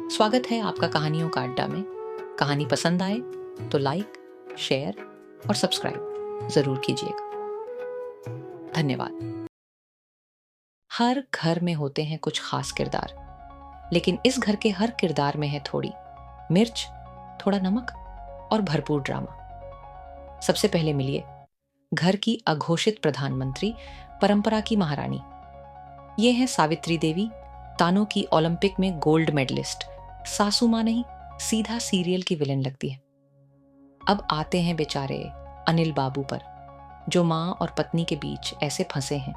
स्वागत है आपका कहानियों का अड्डा में। कहानी पसंद आए तो लाइक, शेयर और सब्सक्राइब जरूर कीजिएगा। धन्यवाद। हर घर में होते हैं कुछ खास किरदार, लेकिन इस घर के हर किरदार में है थोड़ी मिर्च, थोड़ा नमक और भरपूर ड्रामा। सबसे पहले मिलिए घर की अघोषित प्रधानमंत्री, परंपरा की महारानी। ये है सावित्री देवी, तानों की ओलंपिक में गोल्ड मेडलिस्ट। सासू मां नहीं, सीधा सीरियल की विलेन लगती है। अब आते हैं बेचारे अनिल बाबू पर, जो मां और पत्नी के बीच ऐसे फंसे हैं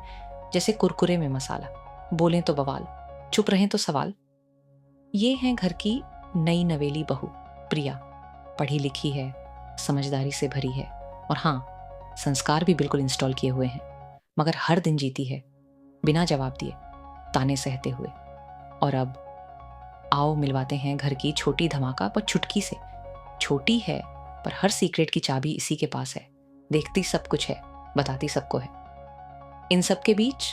जैसे कुरकुरे में मसाला। बोलें तो बवाल, चुप रहें तो सवाल। ये हैं घर की नई नवेली बहू प्रिया। पढ़ी लिखी है, समझदारी से भरी है और हाँ, संस्कार भी बिल्कुल इंस्टॉल किए हुए हैं। मगर हर दिन जीती है बिना जवाब दिए, ताने सहते हुए। और अब आओ मिलवाते हैं घर की छोटी धमाका पर चुटकी से। छोटी है पर हर सीक्रेट की चाबी इसी के पास है। देखती सब कुछ है, बताती सबको है। इन सब के बीच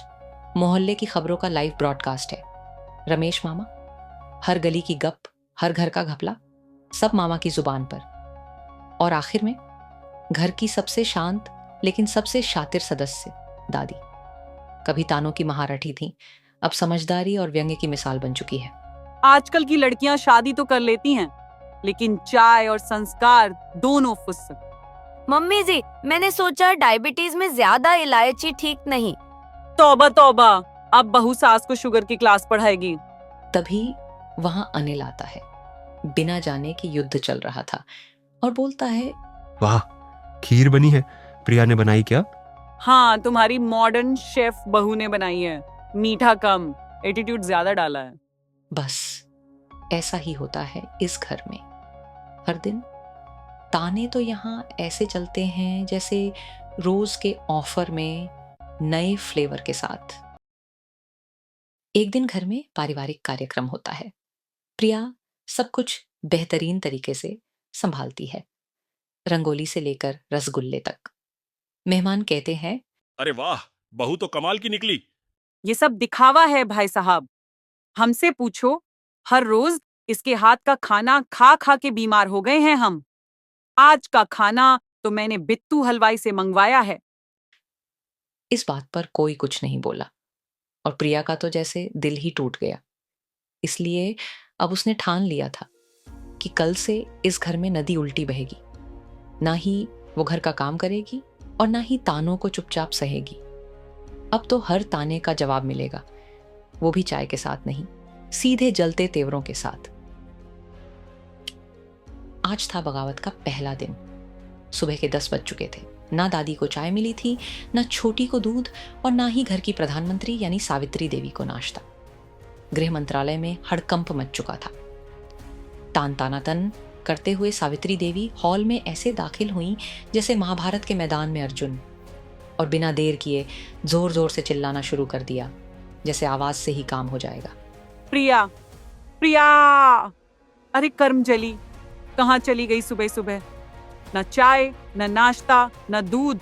मोहल्ले की खबरों का लाइव ब्रॉडकास्ट है। रमेश मामा, हर गली की गप, हर घर का घपला, सब मामा की जुबान पर। और आखिर में घर की सबसे शांत लेकिन सबसे शातिर सदस्य दादी। कभी तानों की महारठी थी, अब समझदारी और व्यंग्य की मिसाल बन चुकी है। आजकल की लड़कियां शादी तो कर लेती हैं, लेकिन चाय और संस्कार दोनों फुस्सक। मम्मी जी, मैंने सोचा डायबिटीज में ज्यादा इलायची ठीक नहीं। तौबा तौबा, अब बहू सास को शुगर की क्लास पढ़ाएगी। तभी वहां अनिल आता है। बिना जाने कि युद्ध चल रहा था और बोलता है, वाह, खीर बनी है। प्रिया ने बनाई क्या? हाँ, तुम्हारी मॉडर्न शेफ बहू ने बनाई है। मीठा कम, एटीट्यूड ज्यादा डाला है। बस ऐसा ही होता है इस घर में हर दिन। ताने तो यहाँ ऐसे चलते हैं जैसे रोज के ऑफर में नए फ्लेवर के साथ। एक दिन घर में पारिवारिक कार्यक्रम होता है। प्रिया सब कुछ बेहतरीन तरीके से संभालती है, रंगोली से लेकर रसगुल्ले तक। मेहमान कहते हैं, अरे वाह, बहू तो कमाल की निकली। ये सब दिखावा है भाई साहब। हमसे पूछो, हर रोज इसके हाथ का खाना खा खा के बीमार हो गए हैं हम। आज का खाना तो मैंने बिट्टू हलवाई से मंगवाया है। इस बात पर कोई कुछ नहीं बोला और प्रिया का तो जैसे दिल ही टूट गया। इसलिए अब उसने ठान लिया था कि कल से इस घर में नदी उल्टी बहेगी। ना ही वो घर का काम करेगी और ना ही तानों को चुपचाप सहेगी। अब तो हर ताने का जवाब मिलेगा, वो भी चाय के साथ नहीं, सीधे जलते तेवरों के साथ। आज था बगावत का पहला दिन। सुबह के 10 बज चुके थे। ना दादी को चाय मिली थी, ना छोटी को दूध और ना ही घर की प्रधानमंत्री यानी सावित्री देवी को नाश्ता। गृह मंत्रालय में हड़कंप मच चुका था। तान तानातन करते हुए सावित्री देवी हॉल में ऐसे दाखिल हुई जैसे महाभारत के मैदान में अर्जुन, और बिना देर किए जोर जोर से चिल्लाना शुरू कर दिया, जैसे आवाज से ही काम हो जाएगा। प्रिया, प्रिया, अरे कर्म जली, कहाँ चली गई सुबह सुबह? न चाय, न नाश्ता, न दूध।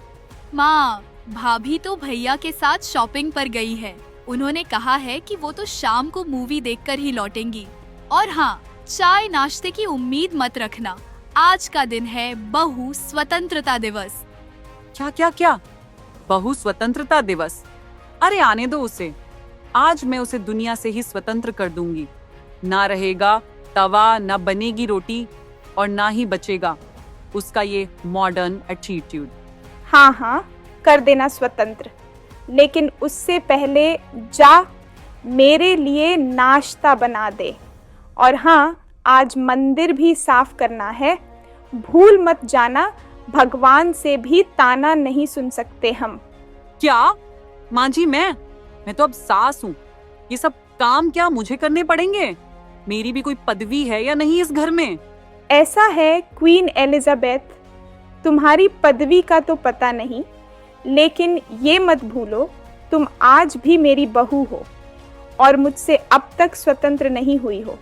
माँ, भाभी तो भैया के साथ शॉपिंग पर गई है। उन्होंने कहा है कि वो तो शाम को मूवी देखकर ही लौटेंगी। और हाँ, चाय नाश्ते की उम्मीद मत रखना। आज का दिन है बहू स्वतंत्रता दिवस। क्या क्या क्या? बहू स्वतंत्रता दिवस? अरे आने दो उसे। आज मैं उसे दुनिया से ही स्वतंत्र कर दूंगी। ना रहेगा तवा, ना बनेगी रोटी और ना ही बचेगा उसका ये मॉडर्न एटीट्यूड। हाँ हाँ, कर देना स्वतंत्र, लेकिन उससे पहले जा मेरे लिए नाश्ता बना दे। और हाँ, आज मंदिर भी साफ करना है। भूल मत जाना, भगवान से भी ताना नहीं सुन सकते हम। क्या माँ जी, मैं तो अब सास हूँ। ये सब काम क्या मुझे करने पड़ेंगे? मेरी भी कोई पदवी है या नहीं इस घर में? ऐसा है क्वीन एलिजाबेथ, तुम्हारी पदवी का तो पता नहीं, लेकिन ये मत भूलो तुम आज भी मेरी बहू हो और मुझसे अब तक स्वतंत्र नहीं हुई हो।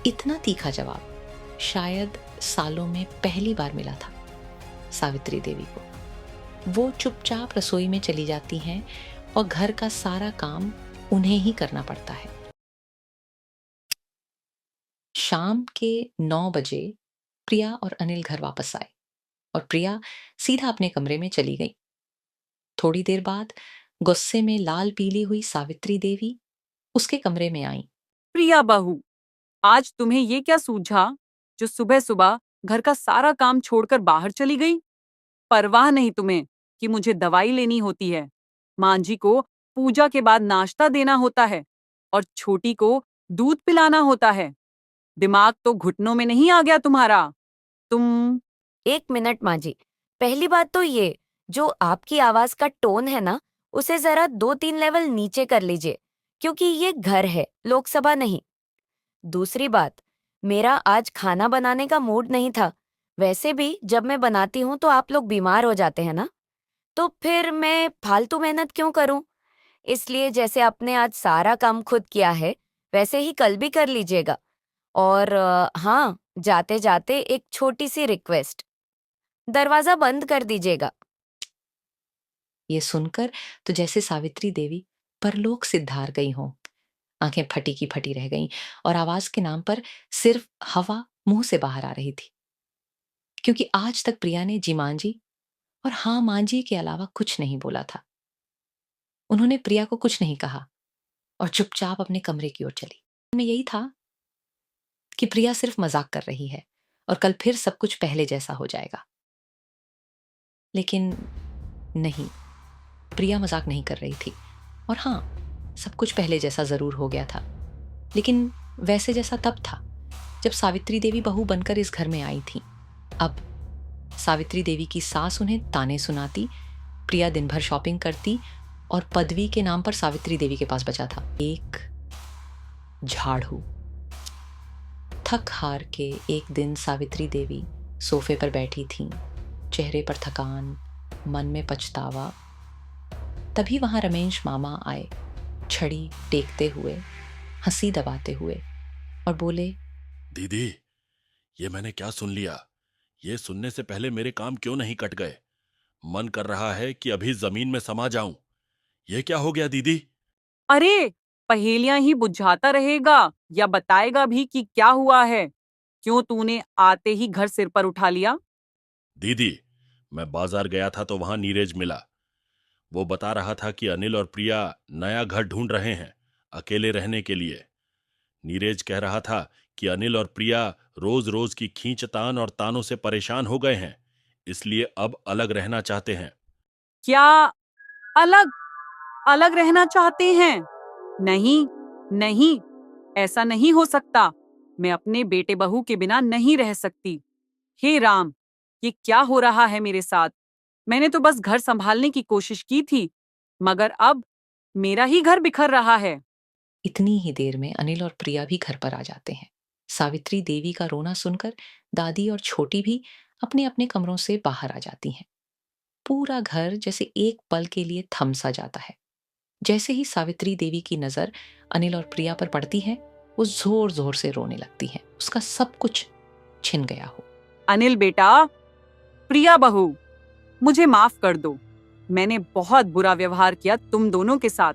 इतना तीखा जवाब शायद सालों में पहली बार मिला था सावित्री देवी को। वो चुपचाप रसोई में चली जाती हैं और घर का सारा काम उन्हें ही करना पड़ता है। शाम के 9 बजे प्रिया और अनिल घर वापस आए और प्रिया सीधा अपने कमरे में चली गई। थोड़ी देर बाद गुस्से में लाल पीली हुई सावित्री देवी उसके कमरे में आई। प्रिया बहू, आज तुम्हें ये क्या सूझा जो सुबह सुबह घर का सारा काम छोड़कर बाहर चली गई? परवाह नहीं तुम्हें कि मुझे दवाई लेनी होती है, मां जी को पूजा के बाद नाश्ता देना होता है और छोटी को दूध पिलाना होता है। दिमाग तो घुटनों में नहीं आ गया तुम्हारा? तुम 1 मिनट माँ जी। पहली बात तो ये, जो आपकी आवाज का टोन है ना, उसे जरा 2-3 लेवल नीचे कर लीजिए, क्योंकि ये घर है, लोकसभा नहीं। दूसरी बात, मेरा आज खाना बनाने का मूड नहीं था। वैसे भी जब मैं बनाती हूँ तो आप लोग बीमार हो जाते हैं ना, तो फिर मैं फालतू मेहनत क्यों करूँ? इसलिए जैसे आपने आज सारा काम खुद किया है, वैसे ही कल भी कर लीजिएगा। और हाँ, जाते जाते एक छोटी सी रिक्वेस्ट, दरवाजा बंद कर दीजिएगा। ये सुनकर तो जैसे सावित्री देवी परलोक सिद्धार गई हों। आंखें फटी की फटी रह गईं और आवाज के नाम पर सिर्फ हवा मुंह से बाहर आ रही थी, क्योंकि आज तक प्रिया ने जी मां जी और हाँ मां जी के अलावा कुछ नहीं बोला था। उन्होंने प्रिया को कुछ नहीं कहा और चुपचाप अपने कमरे की ओर चली। में यही था कि प्रिया सिर्फ मजाक कर रही है और कल फिर सब कुछ पहले जैसा हो जाएगा। लेकिन नहीं, प्रिया मजाक नहीं कर रही थी। और हाँ, सब कुछ पहले जैसा जरूर हो गया था, लेकिन वैसे जैसा तब था जब सावित्री देवी बहू बनकर इस घर में आई थी। अब सावित्री देवी की सास उन्हें ताने सुनाती, प्रिया दिन भर शॉपिंग करती और पदवी के नाम पर सावित्री देवी के पास बचा था एक झाड़ू। थक हार के एक दिन सावित्री देवी सोफे पर बैठी थीं, चेहरे पर थकान, मन में पछतावा। तभी वहां रमेश मामा आए, छड़ी टेकते हुए, हंसी दबाते हुए, और बोले, दीदी, ये मैंने क्या सुन लिया? ये सुनने से पहले मेरे काम क्यों नहीं कट गए? मन कर रहा है कि अभी जमीन में समा जाऊं। ये क्या हो गया दीदी? अरे, पहेलियां ही बुझाता रहेगा या बताएगा भी कि क्या हुआ है? क्यों तूने आते ही घर सिर पर उठा लिया? दीदी, मैं बाजार गया था तो वहां नीरज मिला। वो बता रहा था कि अनिल और प्रिया नया घर ढूंढ रहे हैं अकेले रहने के लिए। नीरज कह रहा था कि अनिल और प्रिया रोज रोज की खींचतान और तानों से परेशान हो गए हैं, इसलिए अब अलग रहना चाहते हैं। क्या अलग अलग रहना चाहते हैं? नहीं नहीं, ऐसा नहीं हो सकता। मैं अपने बेटे बहू के बिना नहीं रह सकती। हे राम, ये क्या हो रहा है मेरे साथ? मैंने तो बस घर संभालने की कोशिश की थी, मगर अब मेरा ही घर बिखर रहा है। इतनी ही देर में अनिल और प्रिया भी घर पर आ जाते हैं। सावित्री देवी का रोना सुनकर दादी और छोटी भी अपने अपने कमरों से बाहर आ जाती हैं। पूरा घर जैसे एक पल के लिए थम सा जाता है। जैसे ही सावित्री देवी की नजर अनिल और प्रिया पर पड़ती है, वो जोर जोर से रोने लगती है। उसका सब कुछ छिन गया हो। अनिल बेटा, प्रिया बहू, मुझे माफ कर दो। मैंने बहुत बुरा व्यवहार किया तुम दोनों के साथ।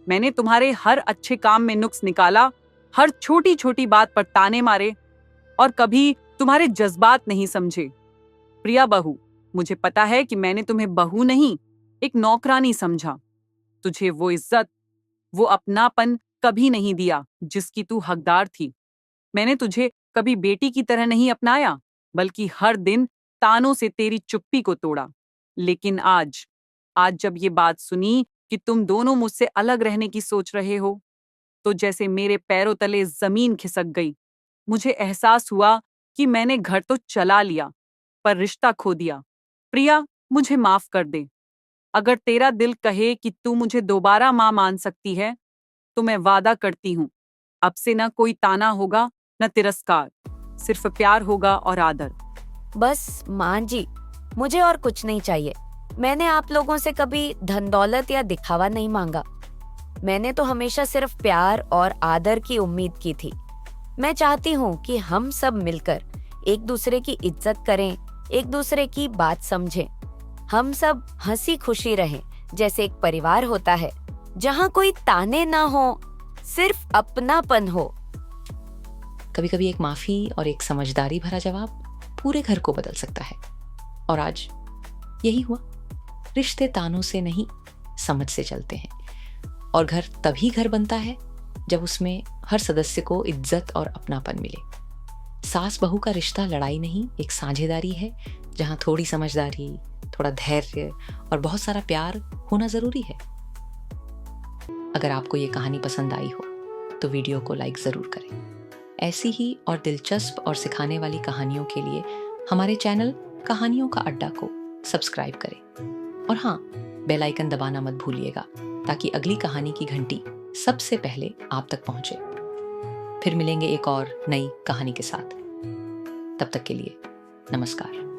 मैंने तुम्हारे हर अच्छे काम में नुक्स निकाला, हर छोटी छोटी बात पर ताने मारे और कभी तुम्हारे जज्बात नहीं समझे। प्रिया बहू, मुझे पता है कि मैंने तुम्हें बहू नहीं, एक नौकरानी समझा। तुझे वो इज्जत, वो अपनापन कभी नहीं दिया जिसकी तू हकदार थी। मैंने तुझे कभी बेटी की तरह नहीं अपनाया, बल्कि हर दिन तानों से तेरी चुप्पी को तोड़ा। लेकिन आज जब ये बात सुनी कि तुम दोनों मुझसे अलग रहने की सोच रहे हो, तो जैसे मेरे पैरों तले जमीन खिसक गई। मुझे एहसास हुआ कि मैंने घर तो चला लिया, पर रिश्ता खो दिया। प्रिया, मुझे माफ कर दे। अगर तेरा दिल कहे कि तू मुझे दोबारा मां मान सकती है, तो मैं वादा करती हूँ, अब से न कोई ताना होगा न तिरस्कार, सिर्फ प्यार होगा और आदर। बस माँ जी, मुझे और कुछ नहीं चाहिए। मैंने आप लोगों से कभी धन दौलत या दिखावा नहीं मांगा। मैंने तो हमेशा सिर्फ प्यार और आदर की उम्मीद की थी। मैं चाहती हूँ कि हम सब मिलकर एक दूसरे की इज्जत करें, एक दूसरे की बात समझें। हम सब हंसी खुशी रहें, जैसे एक परिवार होता है, जहाँ कोई ताने ना हो, सिर्फ अपनापन हो। कभी कभी एक माफ़ी और एक समझदारी भरा जवाब पूरे घर को बदल सकता है। और आज यही हुआ। रिश्ते तानों से नहीं, समझ से चलते हैं। और घर तभी घर बनता है जब उसमें हर सदस्य को इज्जत और अपनापन मिले। सास बहू का रिश्ता लड़ाई नहीं, एक साझेदारी है, जहां थोड़ी समझदारी, थोड़ा धैर्य और बहुत सारा प्यार होना जरूरी है। अगर आपको ये कहानी पसंद आई हो तो वीडियो को लाइक जरूर करें। ऐसी ही और दिलचस्प और सिखाने वाली कहानियों के लिए हमारे चैनल कहानियों का अड्डा को सब्सक्राइब करें। और हाँ, बेल आइकन दबाना मत भूलिएगा ताकि अगली कहानी की घंटी सबसे पहले आप तक पहुंचे। फिर मिलेंगे एक और नई कहानी के साथ। तब तक के लिए नमस्कार।